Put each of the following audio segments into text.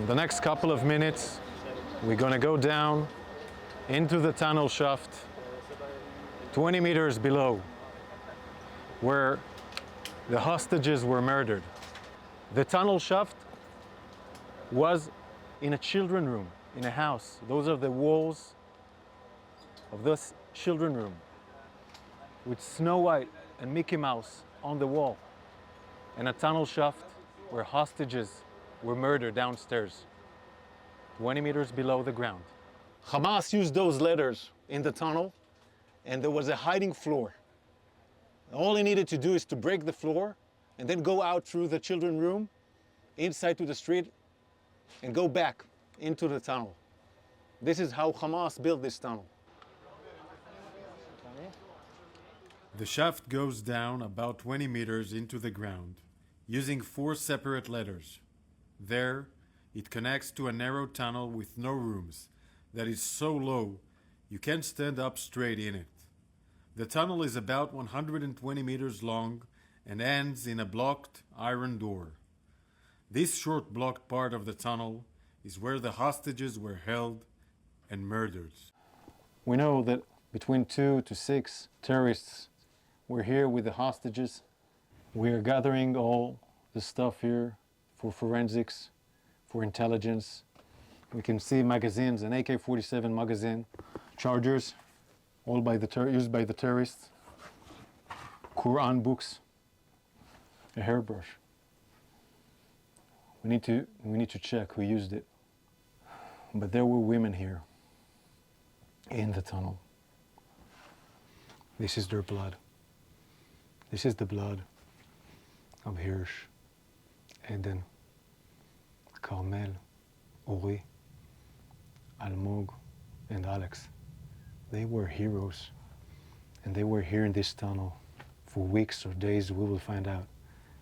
In the next couple of minutes, we're gonna go down into the tunnel shaft 20 meters below, where the hostages were murdered. The tunnel shaft was in a children's room, in a house. Those are the walls of this children's room, with Snow White and Mickey Mouse on the wall, and a tunnel shaft where hostages were murdered downstairs, 20 meters below the ground. Hamas used those letters in the tunnel, and there was a hiding floor. All he needed to do is to break the floor and then go out through the children's room, inside to the street, and go back into the tunnel. This is how Hamas built this tunnel. The shaft goes down about 20 meters into the ground, using 4 separate letters. There, it connects to a narrow tunnel with no rooms that is so low you can't stand up straight in it. The tunnel is about 120 meters long and ends in a blocked iron door. This short blocked part of the tunnel is where the hostages were held and murdered. We know that between 2 to 6 terrorists were here with the hostages. We are gathering all the stuff here for forensics, for intelligence. We can see magazines, an AK-47 magazine, chargers, all used by the terrorists, Quran books, a hairbrush. We need to check who used it. But there were women here in the tunnel. This is their blood. This is the blood of Hirsch, Eden, Carmel, Uri, Almog, and Alex. They were heroes, and they were here in this tunnel for weeks or days, we will find out.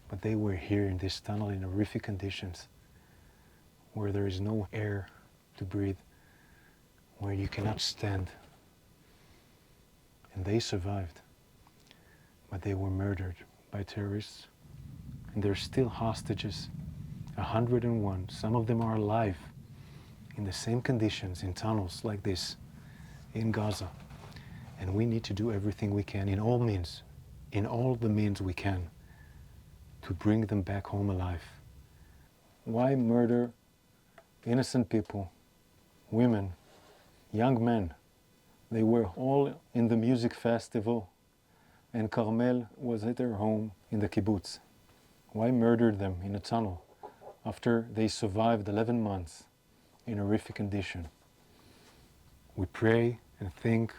But they were here in this tunnel in horrific conditions, where there is no air to breathe, where you cannot stand. And they survived, but they were murdered by terrorists, and they're still hostages, 101. Some of them are alive in the same conditions in tunnels like this in Gaza. And we need to do everything we can in all means, in all the means we can, to bring them back home alive. Why murder innocent people, women, young men? They were all in the music festival, and Carmel was at their home in the kibbutz. Why murder them in a tunnel after they survived 11 months in horrific condition? We pray and think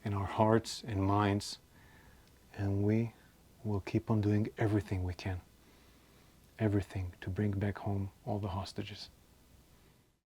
in our hearts and minds, and we will keep on doing everything we can, everything to bring back home all the hostages.